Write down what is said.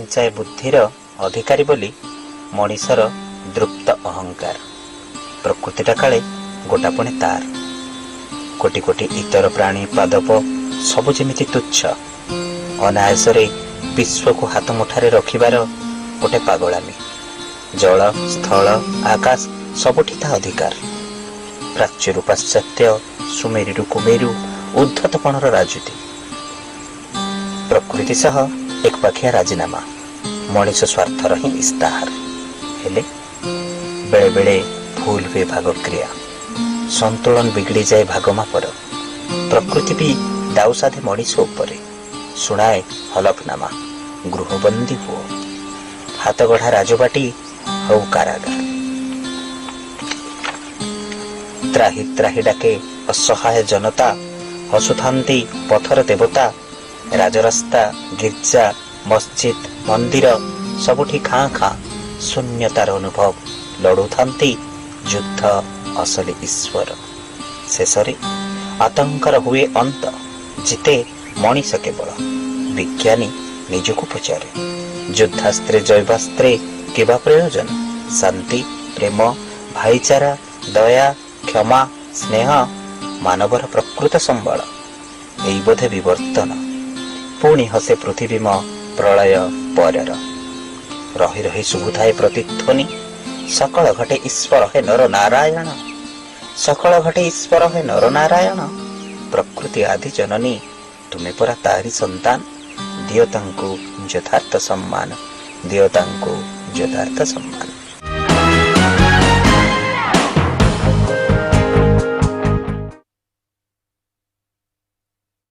ମେଞ୍ଚାଏ ବୁଦ୍ଧିର ଅଧିକାରୀ ବୋଲି ମଣିଷର ଦୃପ୍ତ ଅହଙ୍କାର। ପ୍ରକୃତିଟା କାଳେ ଗୋଟାପଣେ ତାର। କୋଟି କୋଟି ଇତର ପ୍ରାଣୀ ପାଦପ ସବୁ ଯେମିତି ତୁଚ୍ଛ। ଅନାୟାସରେ ବିଶ୍ୱକୁ ହାତ ମୁଠାରେ ରଖିବାର ଗୋଟେ ପାଗଳାମୀ। ଜଳ ସ୍ଥଳ ଆକାଶ ସବୁଠି ତା ଅଧିକାର। ପ୍ରାଚ୍ୟରୁ ପାଶ୍ଚାତ୍ୟ, ସୁମେରୁରୁ କୁମେରୁ, ଉଦ୍ଧତପଣର ରାଜୁତି। ପ୍ରକୃତି ସହ ଏକପାଖିଆ ରାଜିନାମା, ମଣିଷ ସ୍ୱାର୍ଥର ହିଁ ଇସ୍ତାହାର। ହେଲେ ବେଳେବେଳେ ଭୁଲ ହୁଏ ଭାଗକ୍ରିୟା, ସନ୍ତୁଳନ ବିଗିଡ଼ିଯାଏ ଭାଗମାପର। ପ୍ରକୃତି ବି ଦାଉ ସାଧେ ମଣିଷ ଉପରେ, ଶୁଣାଏ ହଲଫନାମା, ଗୃହବନ୍ଦୀ ହୁଅ। ହାତଗଢ଼ା ରାଜବାଟୀ ହଉ କାରାଗାର। ତ୍ରାହି ତ୍ରାହି ଡାକେ ଅସହାୟ ଜନତା, ହସୁଥାନ୍ତି ପଥର ଦେବତା। ରାଜରାସ୍ତା, ଗିର୍ଜା, ମସଜିଦ, ମନ୍ଦିର ସବୁଠି ଖାଁ ଖାଁ ଶୂନ୍ୟତାର ଅନୁଭବ। ଲଢ଼ୁଥାନ୍ତି ଯୁଦ୍ଧ ଅସଲି ଈଶ୍ୱର। ଶେଷରେ ଆତଙ୍କର ହୁଏ ଅନ୍ତ, ଜିତେ ମଣିଷ କେବଳ। ବିଜ୍ଞାନୀ ନିଜକୁ ପଚାରେ, ଯୁଦ୍ଧାସ୍ତ୍ରେ ଜୈବାସ୍ତ୍ରେ କିବା ପ୍ରୟୋଜନ? ଶାନ୍ତି, ପ୍ରେମ, ଭାଇଚାରା, ଦୟା, କ୍ଷମା, ସ୍ନେହ ମାନବର ପ୍ରକୃତ ସମ୍ବଳ। ଏଇ ବୋଧେ ବିବର୍ତ୍ତନ। ପୁଣି ହସେ ପୃଥିବୀମ ପ୍ରଳୟ ପରର। ରହି ରହି ଶୁଭୁଥାଏ ପ୍ରତିଧ୍ୱନି, ସକଳ ଘଟେ ଈଶ୍ୱର ହେ ନର ନାରାୟଣ। ସକଳ ଘଟେ ଈଶ୍ୱର ହେ ନର ନାରାୟଣ। ପ୍ରକୃତି ଆଦି ଜନନୀ, ତୁମେ ପରା ତାରି ସନ୍ତାନ। ଦିଅ ତାଙ୍କୁ ଯଥାର୍ଥ ସମ୍ମାନ, ଦିଅ ତାଙ୍କୁ ଯଥାର୍ଥ ସମ୍ମାନ।